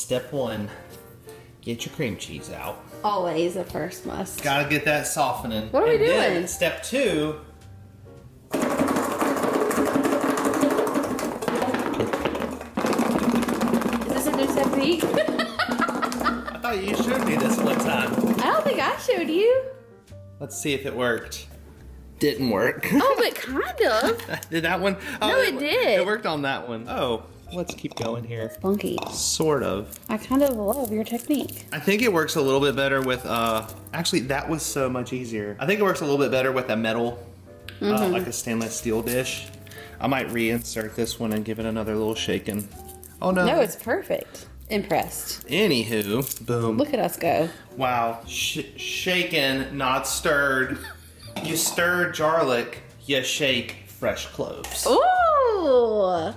step one, get your cream cheese out. Always a first must. Gotta get that softening. What are we doing? Then step two. Is this a new technique? I thought you showed me this one time. I don't think I showed you. Let's see if it worked. Didn't work. Oh, but kind of. Did that one? Oh, No, it did. It worked on that one. Oh, let's keep going here. Funky. Sort of. I kind of love your technique. I think it works a little bit better with, actually that was so much easier. I think it works a little bit better with a metal, like a stainless steel dish. I might reinsert this one and give it another little shaking. Oh no. No, it's perfect. Impressed. Anywho, boom. Look at us go. Wow, shaken, not stirred. You stir garlic, you shake fresh cloves. Ooh!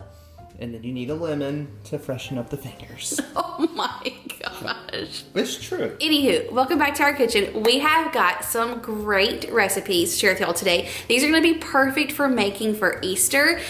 And then you need a lemon to freshen up the fingers. Oh my gosh. It's true. Anywho, welcome back to our kitchen. We have got some great recipes to share with y'all today. These are gonna be perfect for making for Easter.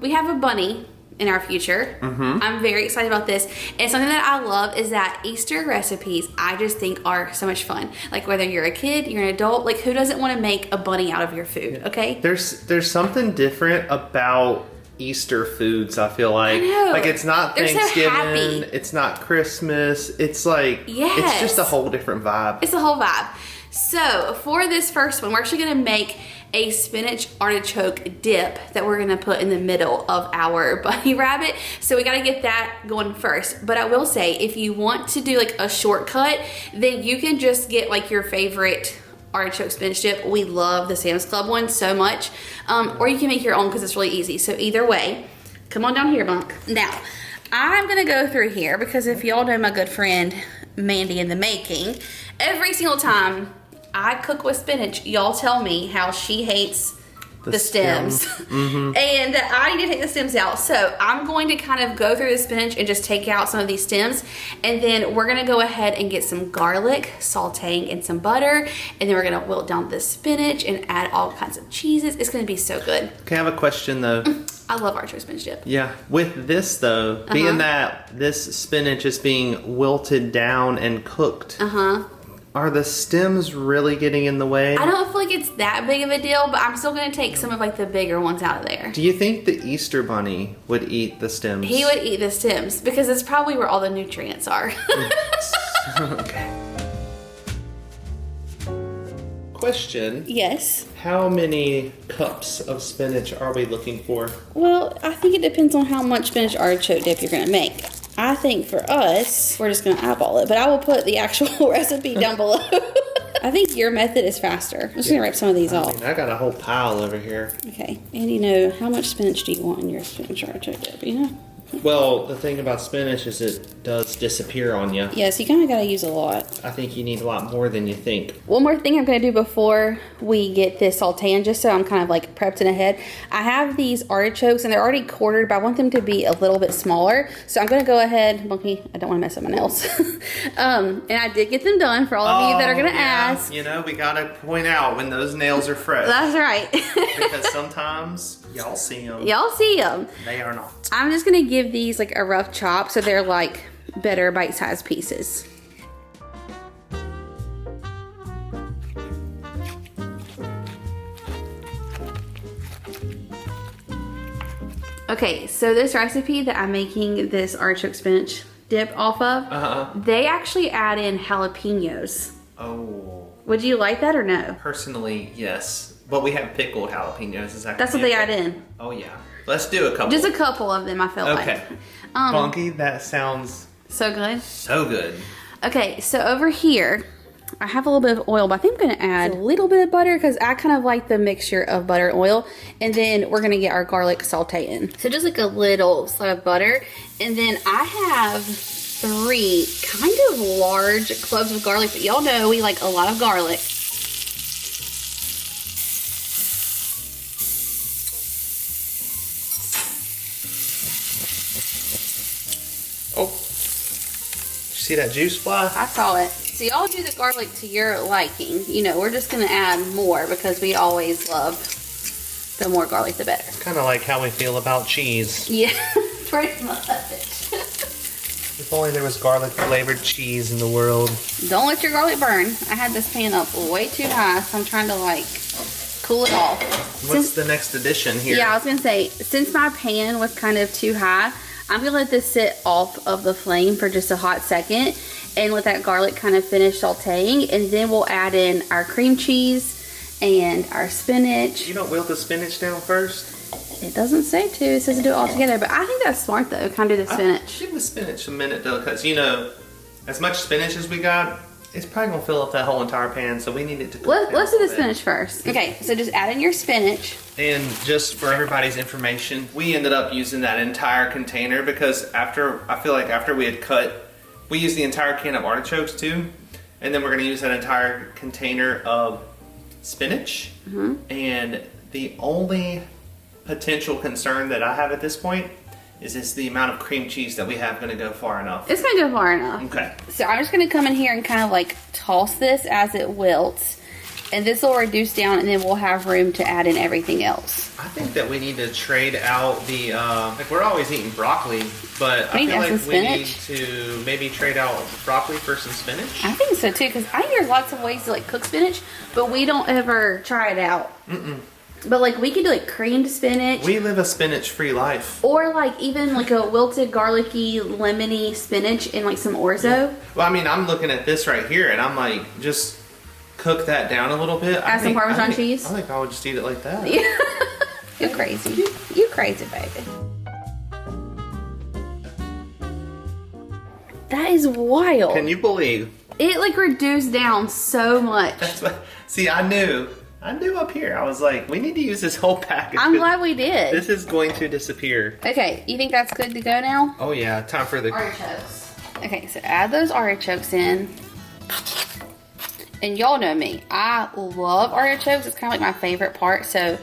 We have a bunny in our future. I'm very excited about this. And something that I love is that Easter recipes, I just think are so much fun. Like whether you're a kid, you're an adult, like who doesn't want to make a bunny out of your food, okay? There's something different about Easter foods, I feel like. I know. Like it's not They're so Thanksgiving, happy. it's not Christmas. It's like, it's just a whole different vibe. It's a whole vibe. So for this first one, we're actually gonna make a spinach artichoke dip that we're gonna put in the middle of our bunny rabbit. So we gotta get that going first. But I will say, if you want to do like a shortcut, then you can just get like your favorite artichoke spinach dip. We love the Sam's Club one so much. Or you can make your own because it's really easy. So either way, come on down here, Bunk. Now, I'm gonna go through here because if y'all know my good friend, Mandy in the making, every single time I cook with spinach, y'all tell me how she hates the stems. And I need to take the stems out. So I'm going to kind of go through the spinach and just take out some of these stems. And then we're gonna go ahead and get some garlic, sauteing in some butter. And then we're gonna wilt down the spinach and add all kinds of cheeses. It's gonna be so good. Okay, I have a question though. I love artichoke spinach dip. Yeah, with this though, being that this spinach is being wilted down and cooked, are the stems really getting in the way? I don't feel like it's that big of a deal, but I'm still gonna take some of like the bigger ones out of there. Do you think the Easter bunny would eat the stems? He would eat the stems because it's probably where all the nutrients are. Okay. Question. Yes. How many cups of spinach are we looking for? Well, I think it depends on how much spinach artichoke dip you're gonna make. I think for us, we're just gonna eyeball it, but I will put the actual recipe down below. I think your method is faster. I'm just gonna wipe some of these off. I got a whole pile over here. Okay, and you know, how much spinach do you want in your spinach artichoke dip, you know? Well, the thing about spinach is it does disappear on you. Yeah, so you kind of gotta use a lot. I think you need a lot more than you think. One more thing I'm gonna do before we get this sauteing, just so I'm kind of like prepped in ahead. I have these artichokes and they're already quartered, but I want them to be a little bit smaller. So I'm gonna go ahead, Monkey, I don't wanna mess up my nails. And I did get them done for all of you that are gonna ask. You know, we gotta point out when those nails are fresh. That's right. Because sometimes y'all see them. Y'all see them. They are not. I'm just gonna give these like a rough chop so they're like better bite-sized pieces. Okay, so this recipe that I'm making this artichoke spinach dip off of, they actually add in jalapenos. Oh. Would you like that or no? Personally, yes. But we have pickled jalapenos. Is that That's what they add in. Oh yeah. Let's do a couple. Just a couple of them, I feel like. Okay. Bunky, that sounds so good. so good. Okay, so over here, I have a little bit of oil, but I think I'm gonna add a little bit of butter because I kind of like the mixture of butter and oil. And then we're gonna get our garlic sauteing. So just like a little slab of butter. And then I have 3 kind of large cloves of garlic, but y'all know we like a lot of garlic. Oh, did you see that juice fly? I saw it. So y'all do the garlic to your liking. You know, we're just gonna add more because we always love the more garlic, the better. Kind of like how we feel about cheese. Yeah, pretty much. If only there was garlic flavored cheese in the world. Don't let your garlic burn. I had this pan up way too high, so I'm trying to like cool it off. What's the next addition here? Yeah, I was gonna say, since my pan was kind of too high, I'm gonna let this sit off of the flame for just a hot second and let that garlic kind of finish sauteing, and then we'll add in our cream cheese and our spinach. You don't wilt the spinach down first? It doesn't say to, it says to do it all together, but I think that's smart though, kind of do the spinach. Give the spinach a minute though, because you know, as much spinach as we got, it's probably gonna fill up that whole entire pan, so we need it to cook Let's do the bit. spinach first. Okay, so just add in your spinach. And just for everybody's information, we ended up using that entire container because I feel like after we had cut, we used the entire can of artichokes too, and then we're gonna use that entire container of spinach. And the only potential concern that I have at this point is the amount of cream cheese that we have gonna go far enough? It's gonna go far enough. Okay. So I'm just gonna come in here and kind of like toss this as it wilts. And this will reduce down, and then we'll have room to add in everything else. I think that we need to trade out the, like we're always eating broccoli, but I feel like we need to maybe trade out broccoli for some spinach. I think so too, because I think there's lots of ways to like cook spinach, but we don't ever try it out. But like we could do like creamed spinach. We live a spinach-free life. Or like even like a wilted garlicky lemony spinach in like some orzo. Well, I mean, I'm looking at this right here, and I'm like, just cook that down a little bit. Add some Parmesan cheese. I think I would just eat it like that. You're crazy. You crazy, baby. That is wild. Can you believe? It like reduced down so much. That's what. See, I knew up here. I was like, we need to use this whole package. I'm glad we did. This is going to disappear. Okay, you think that's good to go now? Oh yeah, time for the Artichokes. Okay, so add those artichokes in. And y'all know me. I love artichokes. It's kind of like my favorite part, so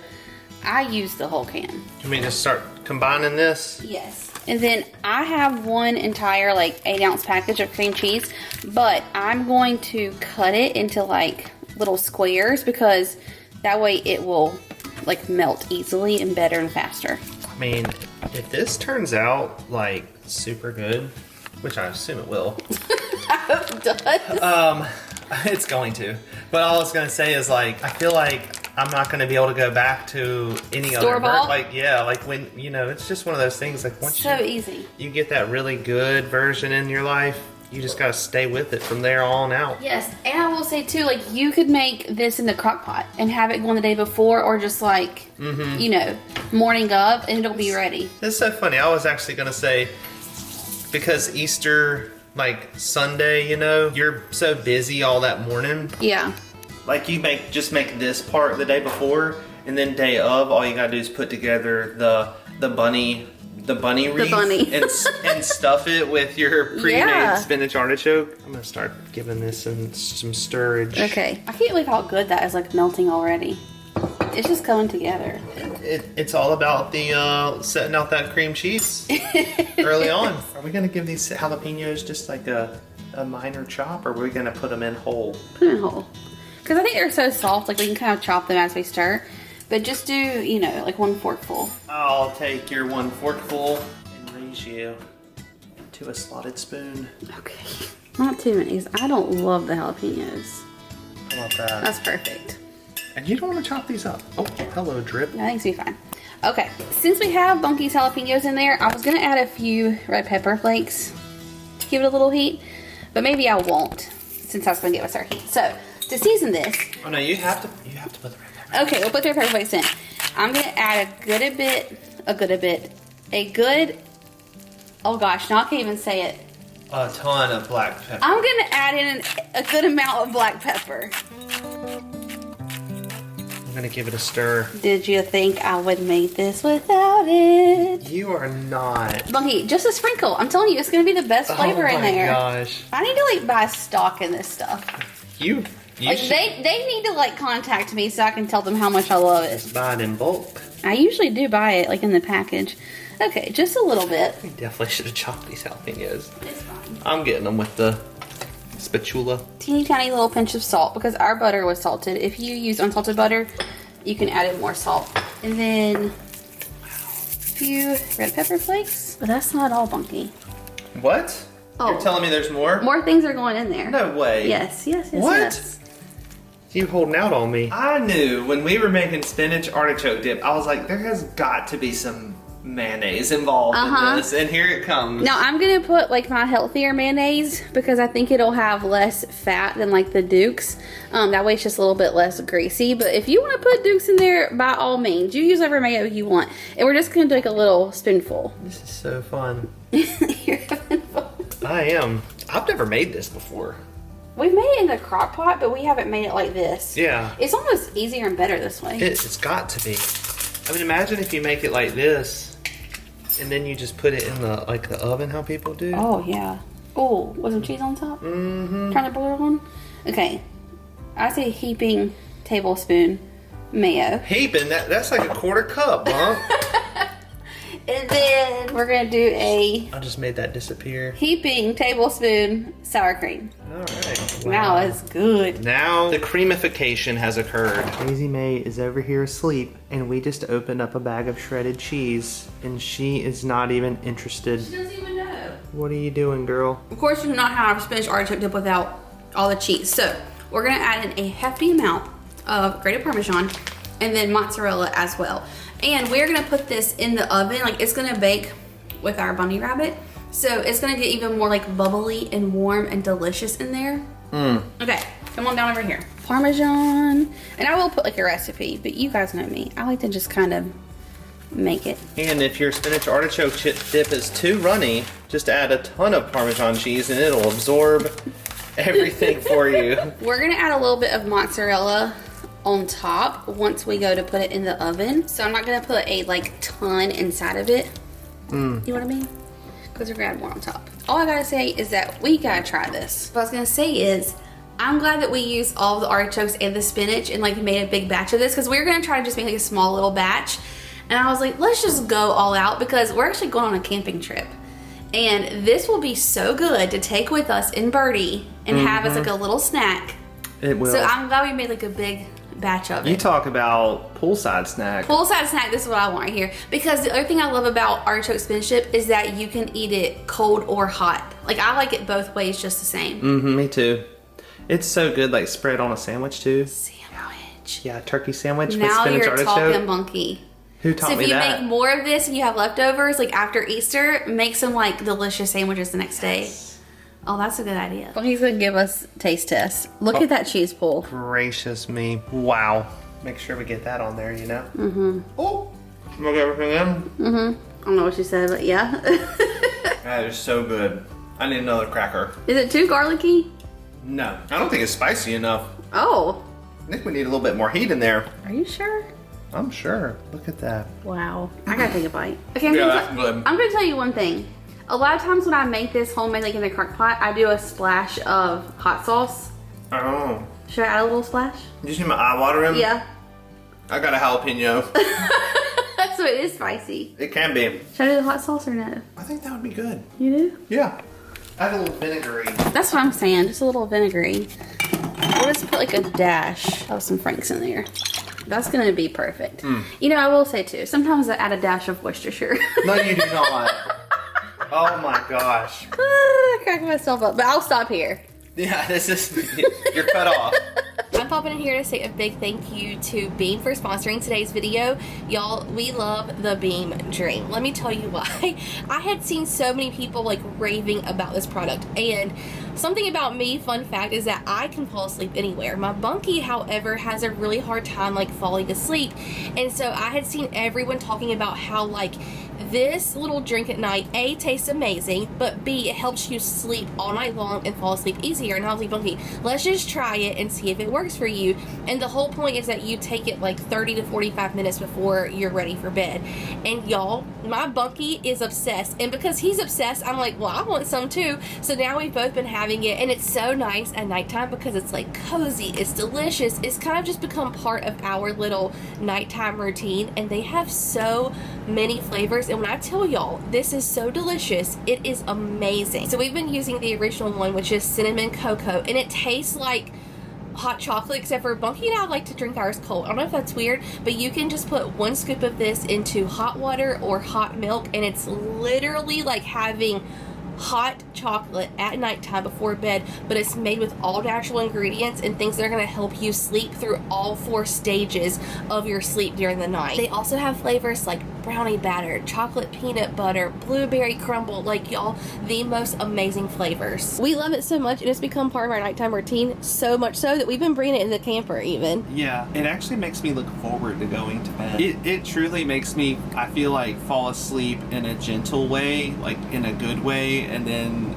I use the whole can. You mean just start combining this? Yes. And then I have one entire like 8-ounce package of cream cheese, but I'm going to cut it into like little squares because that way it will like melt easily and better and faster. I mean, if this turns out like super good, which I assume it will. I hope it does. It's going to. But all I was gonna say is like, I feel like I'm not gonna be able to go back to any other like yeah, like when you know, it's just one of those things like once easy. You get that really good version in your life, you just gotta stay with it from there on out. Yes, and I will say too, like you could make this in the crock pot and have it going the day before, or just like you know, morning of, and it'll be ready. It's so funny. I was actually gonna say, because Easter, like Sunday, you know, you're so busy all that morning. Yeah. Like you just make this part the day before, and then day of, all you gotta do is put together the bunny wreath and stuff it with your pre-made spinach artichoke. I'm gonna start giving this some stirrage. Okay. I can't believe how good that is, like melting already. It's just coming together. It's all about the setting out that cream cheese early on. Are we gonna give these jalapenos just like a minor chop, or are we gonna put them in whole? Put them in whole. Because I think they're so soft, like we can kind of chop them as we stir. But just do, you know, like 1 forkful. I'll take your 1 forkful and raise you to a slotted spoon. Okay. Not too many, 'cause I don't love the jalapenos. How about that? That's perfect. And you don't want to chop these up. Oh, hello, drip. I think it's gonna be fine. Okay, since we have Bunky's jalapenos in there, I was gonna add a few red pepper flakes to give it a little heat, but maybe I won't, since that's gonna give us our heat. So, to season this. Oh no, you have to put the red pepper. Okay, we'll put the red pepper flakes in. I'm gonna add oh gosh, now I can't even say it. A ton of black pepper. I'm gonna add in a good amount of black pepper. I'm gonna give it a stir. Did you think I would make this without it? You are not. Bunky, just a sprinkle. I'm telling you, it's gonna be the best flavor in there. Oh my gosh. I need to like buy stock in this stuff. You like should. They need to like contact me so I can tell them how much I love it. Just buy it in bulk. I usually do buy it like in the package. Okay, just a little bit. We definitely should have chopped these jalapenos. It's fine. I'm getting them with the spatula. Teeny tiny little pinch of salt because our butter was salted. If you use unsalted butter, you can add in more salt. And then a few red pepper flakes. But that's not all, Bunky. What? Oh. You're telling me there's more? More things are going in there. No way. Yes. What? Yes. You holding out on me. I knew when we were making spinach artichoke dip, I was like, there has got to be some mayonnaise involved in this, and here it comes. Now I'm gonna put like my healthier mayonnaise because I think it'll have less fat than like the Duke's. That way it's just a little bit less greasy. But if you want to put Duke's in there, by all means, you use whatever mayo you want. And we're just gonna do like a little spoonful. This is so fun. You're having fun. I am. I've never made this before. We've made it in the crock pot, but we haven't made it like this. Yeah. It's almost easier and better this way. It's got to be. I mean, imagine if you make it like this, and then you just put it in the oven, how people do. Oh yeah. Oh, with some cheese on top. Mm-hmm. Turn the burger on. Okay. I say heaping tablespoon mayo. Heaping? That's like a quarter cup, huh? And then we're gonna do a I just made that disappear. heaping tablespoon sour cream. All right. Wow, it's good. Now the creamification has occurred. Crazy May is over here asleep, and we just opened up a bag of shredded cheese, and she is not even interested. She doesn't even know. What are you doing, girl? Of course, you cannot have spinach artichoke dip without all the cheese. So we're gonna add in a hefty amount of grated Parmesan and then mozzarella as well. And we're gonna put this in the oven. Like it's gonna bake with our bunny rabbit. So it's gonna get even more like bubbly and warm and delicious in there. Okay, come on down over here. Parmesan. And I will put like a recipe, but you guys know me. I like to just kind of make it. And if your spinach artichoke dip is too runny, just add a ton of Parmesan cheese and it'll absorb everything for you. We're gonna add a little bit of mozzarella on top once we go to put it in the oven. So I'm not gonna put a like ton inside of it. You know what I mean? Because we're gonna add more on top. All I gotta say is that we gotta try this. What I was gonna say is, I'm glad that we used all the artichokes and the spinach and like made a big batch of this, because we were gonna try to just make like a small little batch. And I was like, let's just go all out because we're actually going on a camping trip. And this will be so good to take with us in Birdie and have as like a little snack. It will. So I'm glad we made like a big batch of it. You talk about poolside snack. Poolside snack, this is what I want right here. Because the other thing I love about artichoke spinach dip is that you can eat it cold or hot. Like I like it both ways just the same. Me too. It's so good, like spread on a sandwich too. Sandwich. Yeah, turkey sandwich with Now spinach you're artichoke. talking bunky. Who taught So if me you that? make more of this and you have leftovers, like after Easter, make some like delicious sandwiches the next day. Oh, that's a good idea. Well, he's gonna give us taste test. Look at that cheese pull. Gracious me. Wow. Make sure we get that on there, you know? Oh, look everything in. I don't know what she said, but yeah. That is so good. I need another cracker. Is it too garlicky? No, I don't think it's spicy enough. Oh, I think we need a little bit more heat in there. are you sure? I'm sure. Look at that. Wow. I gotta take a bite. Okay, Yeah, that's good. I'm gonna tell you one thing. A lot of times when I make this homemade like in the crock pot, I do a splash of hot sauce. Oh. Should I add a little splash? You see my eye watering? Yeah. I got a jalapeno. So it is spicy. It can be. Should I do the hot sauce or no? I think that would be good. You do? Yeah. Add a little vinegary. That's what I'm saying, just a little vinegary. We'll just put like a dash of some Franks in there. That's gonna be perfect. You know, I will say too, sometimes I add a dash of Worcestershire. No, you do not. Oh my gosh. I crack myself up, but I'll stop here. Yeah, this is, you're cut off. I'm popping in here to say a big thank you to Beam for sponsoring today's video. Y'all, we love the Beam Dream. Let me tell you why. I had seen so many people like raving about this product, and something about me, fun fact, is that I can fall asleep anywhere. My bunkie, however, has a really hard time like falling asleep, and so I had seen everyone talking about how like this little drink at night, A, tastes amazing, but B, it helps you sleep all night long and fall asleep easier. And I was like, Bunky, let's just try it and see if it works for you. And the whole point is that you take it like 30 to 45 minutes before you're ready for bed. And y'all, my Bunky is obsessed. And because he's obsessed, I'm like, well, I want some too. So now we've both been having it, and it's so nice at nighttime because it's like cozy, it's delicious. It's kind of just become part of our little nighttime routine, and they have so many flavors. And when I tell y'all, this is so delicious, it is amazing. So we've been using the original one, which is cinnamon cocoa, and it tastes like hot chocolate, except for Bunky and I like to drink ours cold. I don't know if that's weird, but you can just put 1 scoop of this into hot water or hot milk, and it's literally like having hot chocolate at nighttime before bed, but it's made with all natural ingredients and things that are going to help you sleep through all 4 stages of your sleep during the night. They also have flavors like brownie batter, chocolate peanut butter, blueberry crumble, like y'all, the most amazing flavors. We love it so much, and it's become part of our nighttime routine, so much so that we've been bringing it in the camper even. Yeah, it actually makes me look forward to going to bed. It truly makes me, I feel like, fall asleep in a gentle way, like in a good way, and then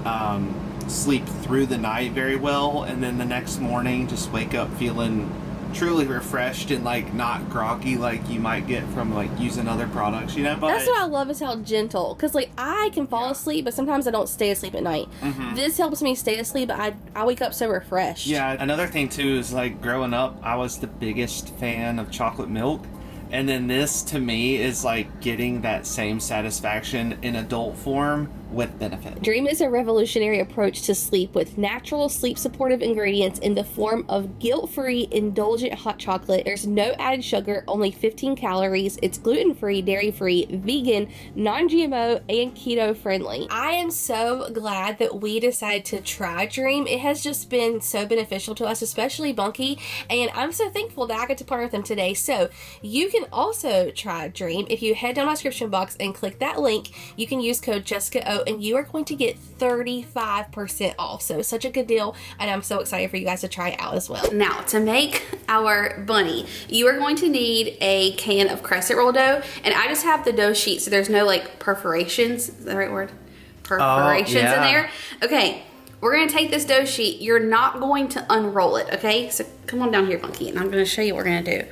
sleep through the night very well, and then the next morning just wake up feeling truly refreshed and like not groggy like you might get from like using other products, you know. But that's what I love, is how gentle, because like I can fall asleep, but sometimes I don't stay asleep at night. This helps me stay asleep, but I wake up so refreshed. Yeah, another thing too is like growing up I was the biggest fan of chocolate milk, and then this to me is like getting that same satisfaction in adult form with benefit. Dream is a revolutionary approach to sleep with natural sleep supportive ingredients in the form of guilt-free, indulgent hot chocolate. There's no added sugar, only 15 calories. It's gluten-free, dairy-free, vegan, non-GMO, and keto-friendly. I am so glad that we decided to try Dream. It has just been so beneficial to us, especially Bunky, and I'm so thankful that I got to partner with them today. So you can also try Dream. If you head down my description box and click that link, you can use code JessicaO, and you are going to get 35% off. So such a good deal, and I'm so excited for you guys to try it out as well. Now, to make our bunny, you are going to need a can of crescent roll dough, and I just have the dough sheet, so there's no like perforations. Is that the right word? Perforations in there. Okay, we're gonna take this dough sheet. You're not going to unroll it, okay? So come on down here, Bunky, and I'm gonna show you what we're gonna do.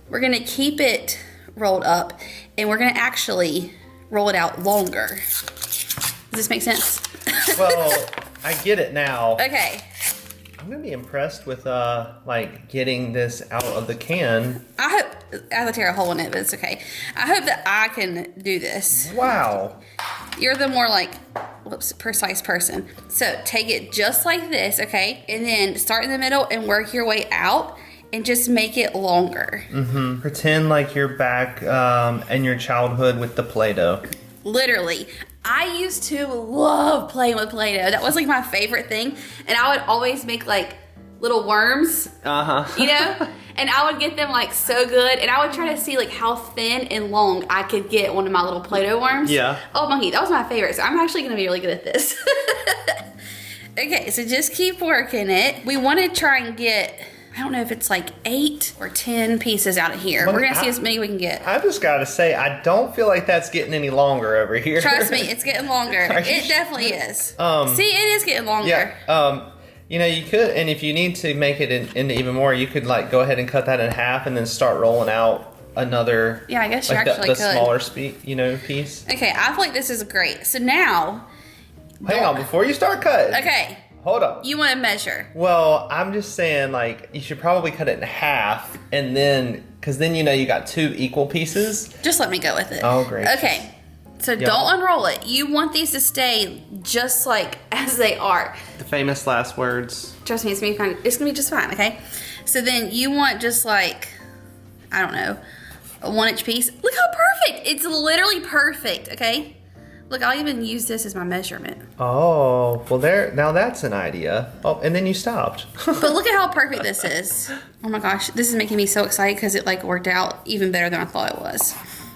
We're gonna keep it rolled up, and we're gonna actually roll it out longer. Does this make sense? Well, I get it now. Okay. I'm gonna be impressed with like getting this out of the can. I hope I have to tear a hole in it, but it's okay. I hope that I can do this. Wow. You're the more like, precise person. So take it just like this, okay? And then start in the middle and work your way out and just make it longer. Pretend like you're back in your childhood with the Play-Doh. Literally. I used to love playing with Play-Doh. That was like my favorite thing. And I would always make like little worms, you know? And I would get them like so good. And I would try to see like how thin and long I could get one of my little Play-Doh worms. Yeah. Oh, Monkey, that was my favorite. So I'm actually gonna be really good at this. Okay, so just keep working it. We want to try and get, I don't know if it's like 8 or 10 pieces out of here. We're gonna see as many we can get. I just gotta say, I don't feel like that's getting any longer over here. Trust me, it's getting longer. It definitely is. See, it is getting longer. Yeah. You know, you could, and if you need to make it into even more, you could like go ahead and cut that in half and then start rolling out another. Yeah, I guess you like actually the could. smaller piece. Okay, I feel like this is great. So now. Hang on, before you start cutting. Okay. Hold up. You want to measure. Well, I'm just saying, like, you should probably cut it in half, and then, because then you know you got 2 equal pieces. Just let me go with it. Oh, great. Okay. So don't unroll it. You want these to stay just like as they are. The famous last words. Trust me, it's gonna be just fine, okay? So then you want just like, I don't know, a 1-inch piece. Look how perfect. It's literally perfect, okay? Look, I'll even use this as my measurement. Oh, well now that's an idea. Oh, and then you stopped. But look at how perfect this is. Oh my gosh, this is making me so excited because it like worked out even better than I thought it was.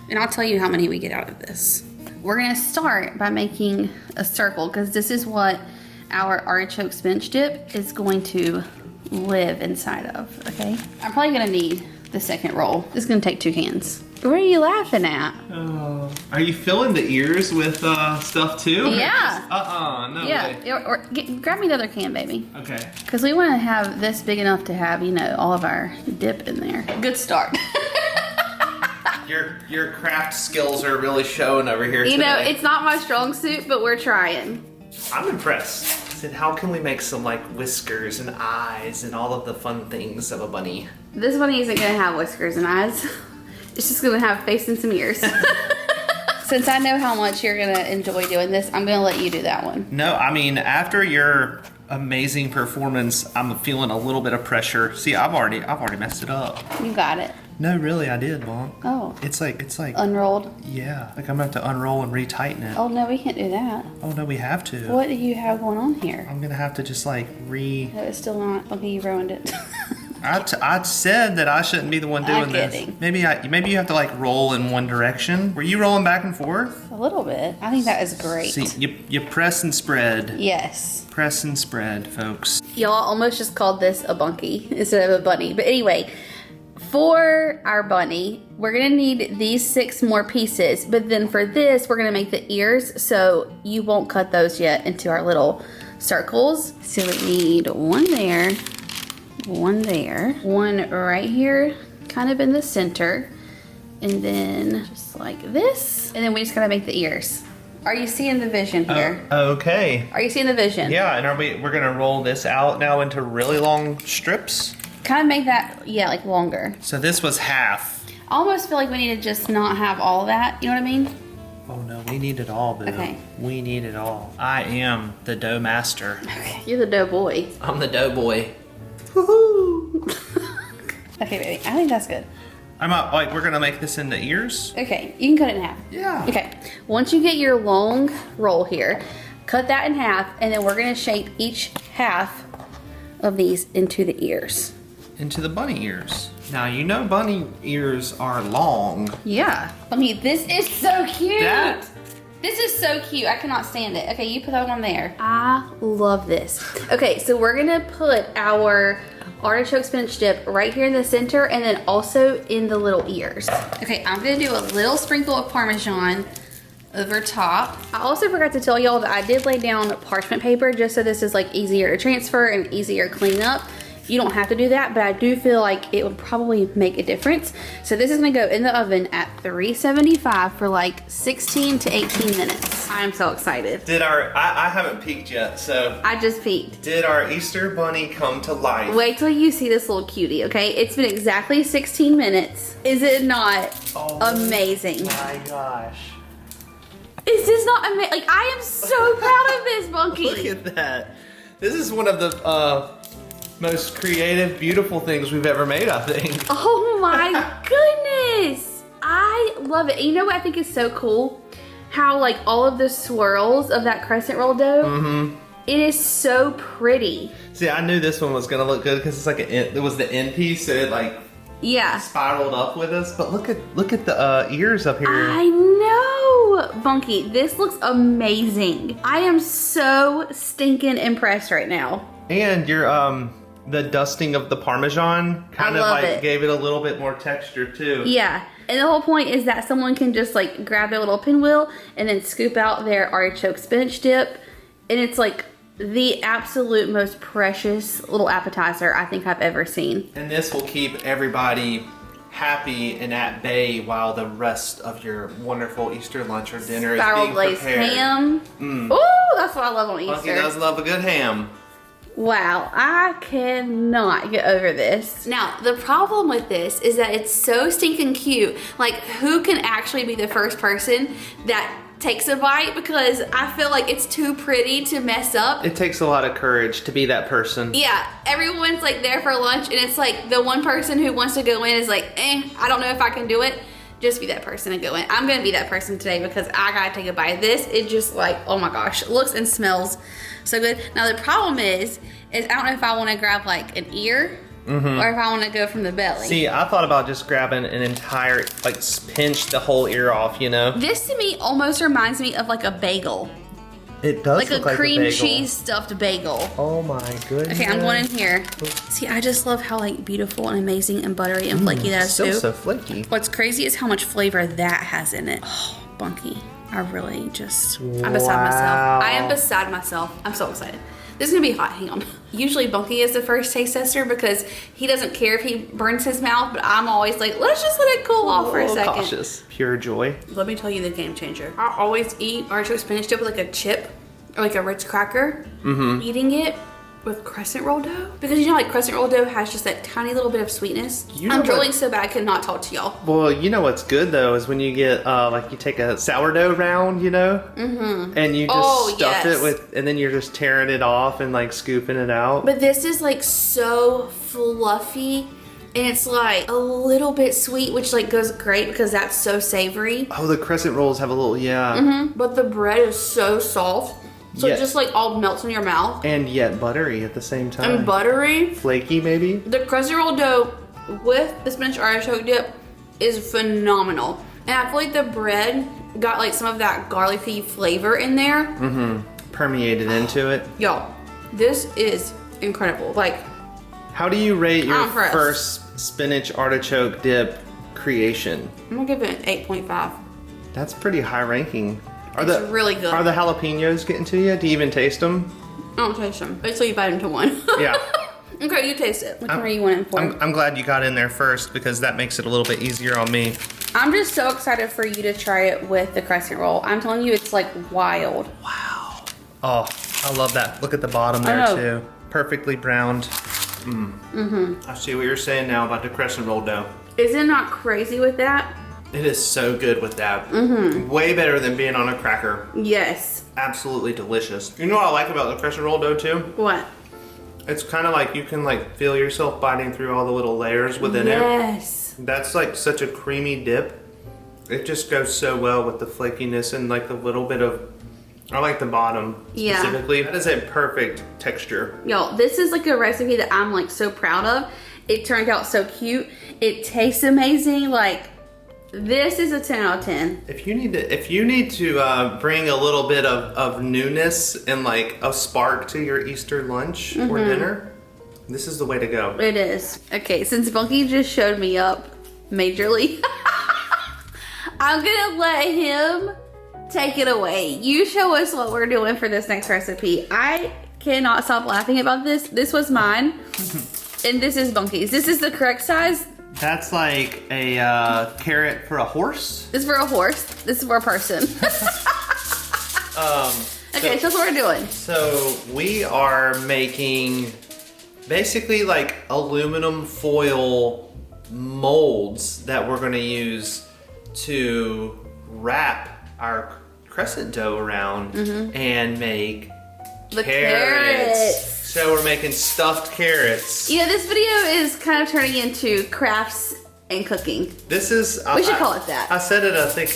And I'll tell you how many we get out of this. We're gonna start by making a circle because this is what our artichoke spinach dip is going to live inside of, okay? I'm probably gonna need the second roll. This is gonna take 2 cans. What are you laughing at? Oh, are you filling the ears with stuff too? Yeah. No Yeah, way. or grab me the other can, baby. Okay. Because we want to have this big enough to have, you know, all of our dip in there. Good start. Your craft skills are really showing over here today. You know, it's not my strong suit, but we're trying. I'm impressed. I said, how can we make some like whiskers and eyes and all of the fun things of a bunny? This bunny isn't going to have whiskers and eyes. It's just going to have a face and some ears. Since I know how much you're going to enjoy doing this, I'm going to let you do that one. No, I mean, after your amazing performance, I'm feeling a little bit of pressure. See, I've already messed it up. You got it. No, really, I did, Mom. Oh. It's like Unrolled? yeah. Like I'm gonna have to unroll and retighten it. Oh, no, we can't do that. Oh no, we have to. What do you have going on here? I'm gonna have to just like No, it's still not. Okay, you ruined it. I said that I shouldn't be the one doing I'm this. kidding. Maybe you have to like roll in one direction. Were you rolling back and forth? A little bit. I think that is great. See, you press and spread. Yes. Press and spread, folks. Y'all almost just called this a bunkie instead of a bunny. But anyway, for our bunny, we're gonna need these 6 more pieces. But then for this, we're gonna make the ears, so you won't cut those yet into our little circles. So we need one there, one there, one right here, kind of in the center, and then just like this. And then we just gotta make the ears. Are you seeing the vision here? Okay. Are you seeing the vision? Yeah, and we're gonna roll this out now into really long strips? Kind of make that, yeah, like longer. So this was half. I almost feel like we need to just not have all that. You know what I mean? Oh no, we need it all, boo. Okay. We need it all. I am the dough master. Okay. You're the dough boy. I'm the dough boy. Woohoo! Okay, baby. I think that's good. We're gonna make this into ears? Okay, you can cut it in half. Yeah. Okay. Once you get your long roll here, cut that in half, and then we're gonna shape each half of these into the ears. Into the bunny ears. Now, you know bunny ears are long. Yeah. I mean, this is so cute. That- This is so cute. I cannot stand it. Okay, you put that one there. I love this. Okay, so we're gonna put our artichoke spinach dip right here in the center and then also in the little ears. Okay, I'm gonna do a little sprinkle of Parmesan over top. I also forgot to tell y'all that I did lay down parchment paper just so this is like easier to transfer and easier to clean up. You don't have to do that, but I do feel like it would probably make a difference. So this is gonna go in the oven at 375 for like 16 to 18 minutes. I'm so excited. I haven't peeked yet, so. I just peeked. Did our Easter bunny come to life? Wait till you see this little cutie, okay? It's been exactly 16 minutes. Is it not amazing? My gosh. Is this not amazing? Like, I am so proud of this, Bunky. Look at that. This is one of the most creative, beautiful things we've ever made, I think. Oh my goodness. I love it. And you know what I think is so cool? How like all of the swirls of that crescent roll dough, it is so pretty. See, I knew this one was gonna look good because it's like it was the end piece, so it like Yeah. spiraled up with us. But look at the ears up here. I know, Bunky. This looks amazing. I am so stinking impressed right now. And your the dusting of the Parmesan kind of love like it. gave it a little bit more texture too. Yeah. And the whole point is that someone can just like grab their little pinwheel and then scoop out their artichoke spinach dip. And it's like the absolute most precious little appetizer I think I've ever seen. And this will keep everybody happy and at bay while the rest of your wonderful Easter lunch or dinner is Spiral being glazed prepared. ham. Ooh, that's what I love on Bunky Easter. does love a good ham. Wow, I cannot get over this. Now, the problem with this is that it's so stinking cute. Like, who can actually be the first person that takes a bite? Because I feel like it's too pretty to mess up. It takes a lot of courage to be that person. Yeah, everyone's like there for lunch and it's like the one person who wants to go in is like, I don't know if I can do it. Just be that person and go in. I'm gonna be that person today because I gotta take a bite of this. It just like, oh my gosh, looks and smells so good. Now the problem is I don't know if I wanna grab like an ear or if I wanna go from the belly. See, I thought about just grabbing an entire, like pinch the whole ear off, you know? This to me almost reminds me of like a bagel. It does Like look a like cream a bagel. cheese stuffed bagel. Oh my goodness. Okay, I'm going in here. See, I just love how like beautiful and amazing and buttery and flaky that is Still too. so flaky. What's crazy is how much flavor that has in it. Oh, Bunky. I really just, I'm beside myself. I am beside myself. I'm so excited. This is gonna be hot, hang on. Usually Bunky is the first taste tester because he doesn't care if he burns his mouth, but I'm always like, let's just let it cool off for a second. Cautious. Pure joy. Let me tell you the game changer. I always eat artichoke spinach dip with like a chip or like a Ritz cracker. Eating it with crescent roll dough. Because you know like crescent roll dough has just that tiny little bit of sweetness. You know I'm what- drooling so bad I could not talk to y'all. Well, you know what's good though is when you get like you take a sourdough round, you know, and you just stuff it with, and then you're just tearing it off and like scooping it out. But this is like so fluffy And it's like a little bit sweet, which like goes great because that's so savory. Oh, the crescent rolls have a little, yeah. But the bread is so soft. So it just like all melts in your mouth. And yet buttery at the same time. And buttery. Flaky, maybe? The crescent roll dough with the spinach artichoke dip is phenomenal. And I feel like the bread got like some of that garlicky flavor in there. Permeated into it. Y'all, this is incredible. Like, how do you rate your impressed. first spinach artichoke dip creation? I'm gonna give it an 8.5. That's pretty high ranking. It's really good. Are the jalapenos getting to you? Do you even taste them? I don't taste them. Wait till you bite into one. Yeah. Okay, you taste it. Which one are you wanting for? I'm glad you got in there first because that makes it a little bit easier on me. I'm just so excited for you to try it with the crescent roll. I'm telling you, it's like wild. Wow. Oh, I love that. Look at the bottom there too. Perfectly browned. I see what you're saying now about the crescent roll dough. Isn't it not crazy with that? It is so good with that. Way better than being on a cracker. Yes. Absolutely delicious. You know what I like about the crescent roll dough too? What? It's kind of like you can like feel yourself biting through all the little layers within it. Yes. That's like such a creamy dip. It just goes so well with the flakiness and like the little bit of, I like the bottom specifically. That is a perfect texture. Y'all, this is like a recipe that I'm like so proud of. It turned out so cute. It tastes amazing. Like, this is a 10 out of 10. If you need to bring a little bit of newness and like a spark to your Easter lunch or dinner, this is the way to go. It is. Okay, since Bunky just showed me up majorly, I'm gonna let him take it away. You show us what we're doing for this next recipe. I cannot stop laughing about this. This was mine, and this is Bunky's. This is the correct size. That's like a carrot for a horse. This is for a horse. This is for a person. Okay, so that's what we're doing. So we are making basically like aluminum foil molds that we're gonna use to wrap our crescent dough around and make The carrots. So we're making stuffed carrots. Yeah, this video is kind of turning into crafts and cooking. This is. We should call it that. I said it. I think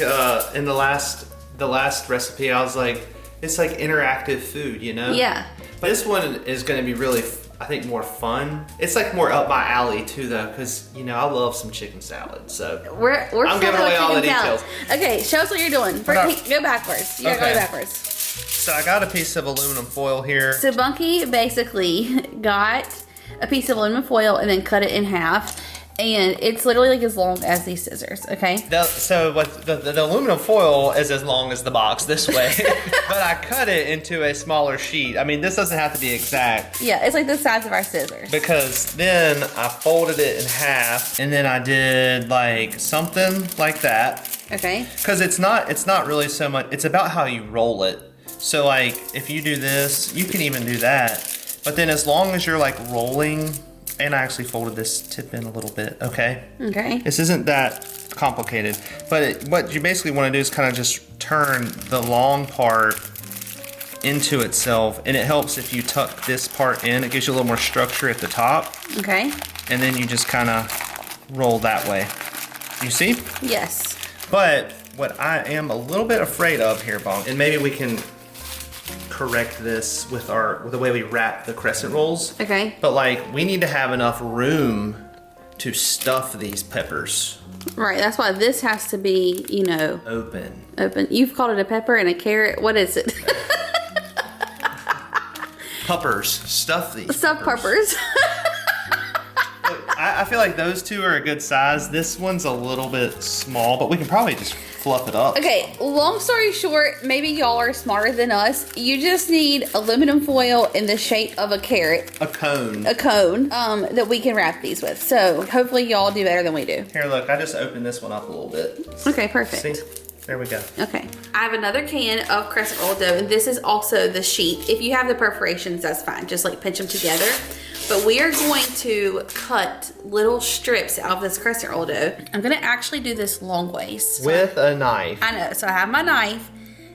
in the last recipe, I was like, it's like interactive food, you know? Yeah. This one is going to be really, I think, more fun. It's like more up my alley too, though, because you know I love some chicken salad. So we're I'm giving away all the salad. details. Okay, show us what you're doing. First, go backwards. You gotta go backwards. So I got a piece of aluminum foil here. So Bunky basically got a piece of aluminum foil and then cut it in half. And it's literally like as long as these scissors, okay? The aluminum foil is as long as the box this way, but I cut it into a smaller sheet. I mean, this doesn't have to be exact. Yeah, it's like the size of our scissors. Because then I folded it in half and then I did like something like that. Okay. Because it's not really so much, it's about how you roll it. So like if you do this, you can even do that. But then as long as you're like rolling, and I actually folded this tip in a little bit, okay? Okay. This isn't that complicated, but what you basically want to do is kind of just turn the long part into itself, and it helps if you tuck this part in. It gives you a little more structure at the top. Okay. And then you just kind of roll that way. You see? Yes. But what I am a little bit afraid of here, Bonk, and maybe we can correct this with the way we wrap the crescent rolls. Okay. But like we need to have enough room to stuff these peppers. Right, that's why this has to be, you know, open. You've called it a pepper and a carrot. What is it? Puppers. Stuff these. Stuffed peppers. I feel like those two are a good size. This one's a little bit small, but we can probably just fluff it up. Okay, long story short, maybe y'all are smarter than us. You just need aluminum foil in the shape of a carrot. A cone. A cone that we can wrap these with. So hopefully y'all do better than we do. Here, look, I just opened this one up a little bit. Okay, perfect. See? There we go. Okay. I have another can of crescent roll dough, and this is also the sheet. If you have the perforations, that's fine. Just like pinch them together. But we are going to cut little strips out of this crescent roll dough. I'm gonna actually do this long ways. With a knife. I know, so I have my knife,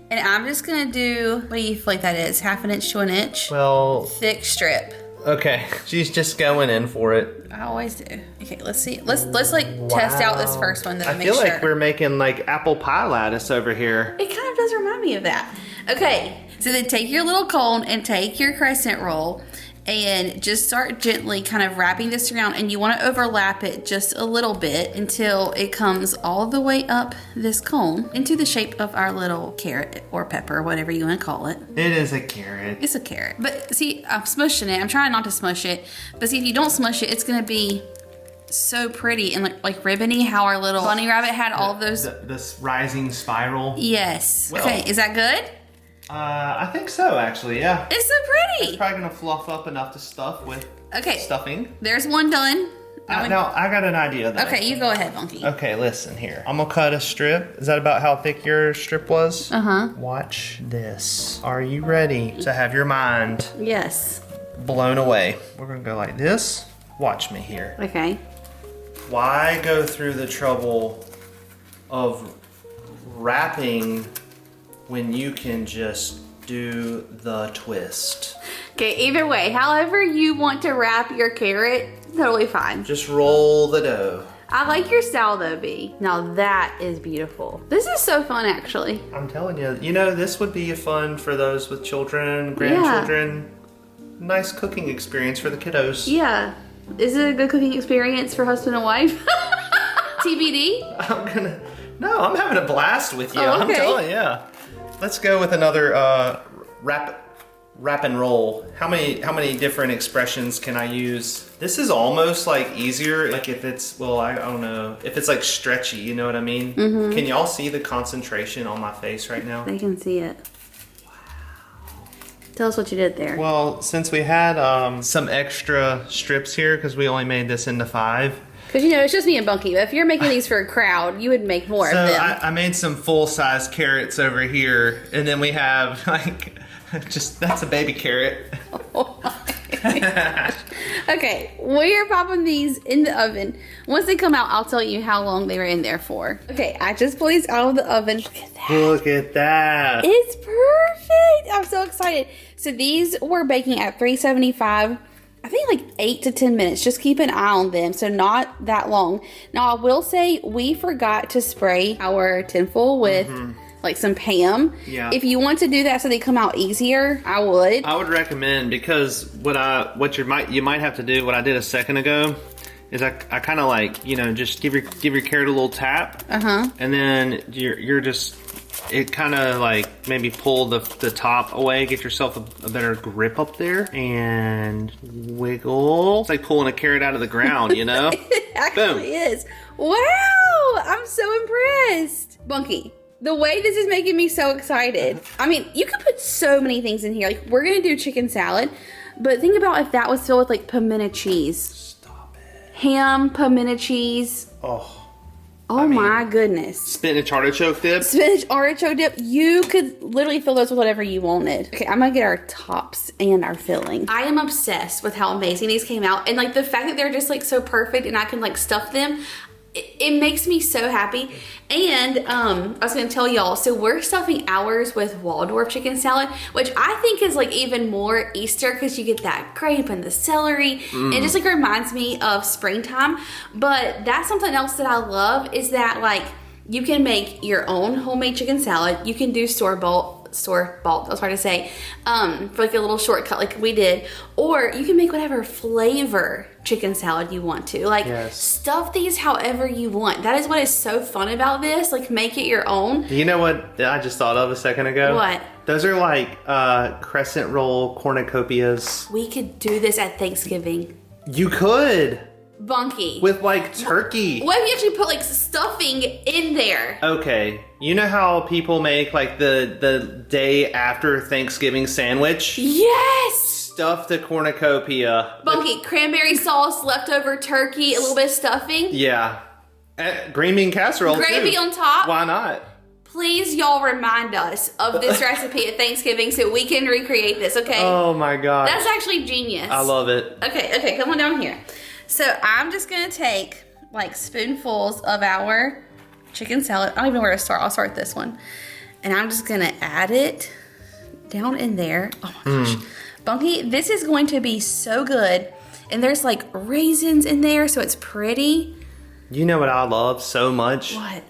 and I'm just gonna do, what do you feel like that is? 1/2 inch to 1 inch? Well, Thick strip. Okay, she's just going in for it. I always do. Okay, let's see. Let's like test out this first one though. I feel like we're making like apple pie lattice over here. It kind of does remind me of that. Okay, so then take your little cone and take your crescent roll and just start gently kind of wrapping this around, and you want to overlap it just a little bit until it comes all the way up this cone into the shape of our little carrot or pepper, whatever you want to call it. It is a carrot. It's a carrot. But see, I'm smushing it. I'm trying not to smush it. But see, if you don't smush it, it's going to be so pretty and like ribbony, how our little bunny rabbit had all of those. This rising spiral. Yes. Well, okay, is that good? I think so, actually, yeah. It's so pretty. It's probably gonna fluff up enough to stuff with stuffing. There's one done. Now, I got an idea though. Okay, you go ahead, Bunky. Okay, listen here. I'm gonna cut a strip. Is that about how thick your strip was? Uh-huh. Watch this. Are you ready to have your mind Yes. blown away? We're gonna go like this. Watch me here. Okay. Why go through the trouble of wrapping when you can just do the twist? Okay, either way, however you want to wrap your carrot, totally fine. Just roll the dough. I like your style though, B. Now that is beautiful. This is so fun, actually. I'm telling you, this would be fun for those with children, grandchildren. Nice cooking experience for the kiddos. Yeah. Is it a good cooking experience for husband and wife? TBD? No, I'm having a blast with you. Oh, okay. I'm telling you. Let's go with another wrap and roll. How many different expressions can I use? This is almost like easier, like if it's, well, I don't know, if it's like stretchy, you know what I mean? Mm-hmm. Can y'all see the concentration on my face right now? They can see it. Wow. Tell us what you did there. Well, since we had some extra strips here, because we only made this into 5. Because, it's just me and Bunky. But if you're making these for a crowd, you would make more of them. I made some full-size carrots over here. And then we have, that's a baby carrot. Oh my gosh. Okay, we're popping these in the oven. Once they come out, I'll tell you how long they were in there for. Okay, I just pulled these out of the oven. Look at that. Look at that. It's perfect. I'm so excited. So these were baking at 375. I think like 8 to 10 minutes. Just keep an eye on them. So not that long. Now I will say we forgot to spray our tinfoil with like some Pam. Yeah. If you want to do that so they come out easier, I would. I would recommend, because what you might have to do, what I did a second ago, is I kind of like, just give your carrot a little tap. And then you're just, it kind of like maybe pull the top away, get yourself a better grip up there, and wiggle. It's like pulling a carrot out of the ground, It actually is. Wow, I'm so impressed. Bunky, the way this is making me so excited. I mean, you could put so many things in here. Like, we're gonna do chicken salad, but think about if that was filled with like pimento cheese. Stop it. Ham, pimento cheese. Oh my goodness. Spinach artichoke dip. Spinach artichoke dip. You could literally fill those with whatever you wanted. Okay, I'm gonna get our tops and our filling. I am obsessed with how amazing these came out. And like the fact that they're just like so perfect and I can like stuff them, it makes me so happy. And I was gonna tell y'all, so we're stuffing ours with Waldorf chicken salad, which I think is like even more Easter because you get that grape and the celery. It just like reminds me of springtime. But that's something else that I love, is that like you can make your own homemade chicken salad. You can do store-bought, I was trying to say, for like a little shortcut like we did, or you can make whatever flavor chicken salad you want to. Like, stuff these however you want. That is what is so fun about this. Like, make it your own. You know what I just thought of a second ago? What? Those are like crescent roll cornucopias. We could do this at Thanksgiving. You could. Bunky. With like turkey. What if you actually put like stuffing in there? Okay. You know how people make like the day after Thanksgiving sandwich? Yes! Stuff the cornucopia. Bunky, cranberry sauce, leftover turkey, a little bit of stuffing. Yeah. Green bean casserole Gravy too. on top. Why not? Please, y'all, remind us of this recipe at Thanksgiving so we can recreate this, okay? Oh my God. That's actually genius. I love it. Okay, come on down here. So I'm just gonna take like spoonfuls of our chicken salad. I don't even know where to start. I'll start this one. And I'm just gonna add it down in there. Oh my gosh. Bunky, this is going to be so good. And there's like raisins in there, so it's pretty. You know what I love so much? What?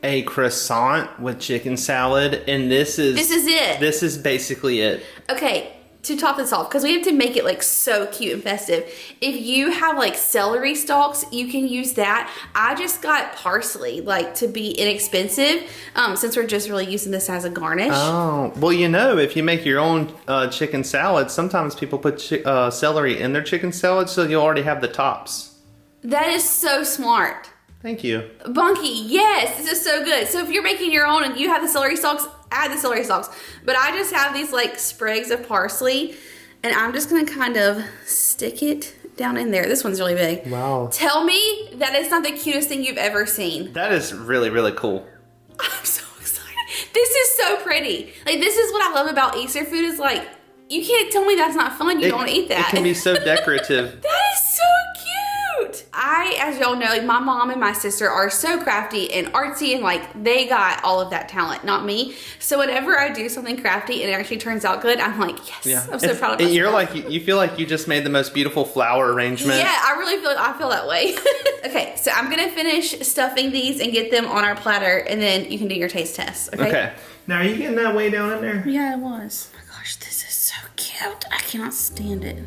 A croissant with chicken salad, and this is it. This is basically it. Okay, to top this off, because we have to make it like so cute and festive. If you have like celery stalks, you can use that. I just got parsley, like to be inexpensive, since we're just really using this as a garnish. Oh, well, you know, if you make your own chicken salad, sometimes people put celery in their chicken salad, so you already have the tops. That is so smart. Thank you. Bunky, yes, this is so good. So if you're making your own and you have the celery stalks, add the celery stalks. But I just have these like sprigs of parsley, and I'm just gonna kind of stick it down in there. This one's really big. Wow. Tell me that it's not the cutest thing you've ever seen. That is really, really cool. I'm so excited. This is so pretty. Like, this is what I love about Easter food is like, you can't tell me that's not fun. You don't eat that. It can be so decorative. That is so cute. I, as y'all know, like, my mom and my sister are so crafty and artsy, and like they got all of that talent, not me. So whenever I do something crafty and it actually turns out good, I'm like, yes, Yeah. I'm so proud of myself. You're like, you feel like you just made the most beautiful flower arrangement. Yeah, I really feel that way. Okay, so I'm gonna finish stuffing these and get them on our platter, and then you can do your taste test. Okay. Now, are you getting that way down in there? Yeah, it was. Oh my gosh, this is so cute. I cannot stand it.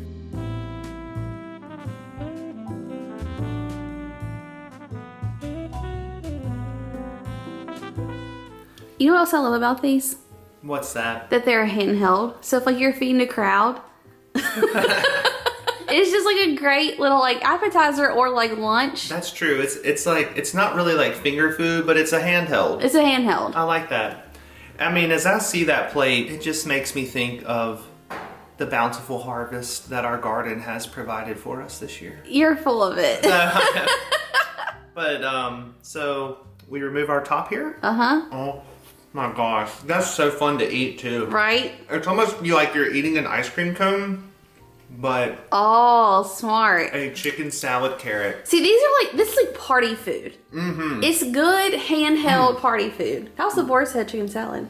You know what else I love about these? What's that? That they're handheld. So if like you're feeding a crowd, it's just like a great little like appetizer or like lunch. That's true. It's like, it's not really like finger food, but it's a handheld. It's a handheld. I like that. I mean, as I see that plate, it just makes me think of the bountiful harvest that our garden has provided for us this year. You're full of it. But, so we remove our top here. Uh-huh. Oh my gosh. That's so fun to eat too. Right? It's almost like you're eating an ice cream cone, but Oh, smart. a chicken salad carrot. See, these are like, this is like party food. Mm-hmm. It's good handheld party food. How's the boar's head chicken salad?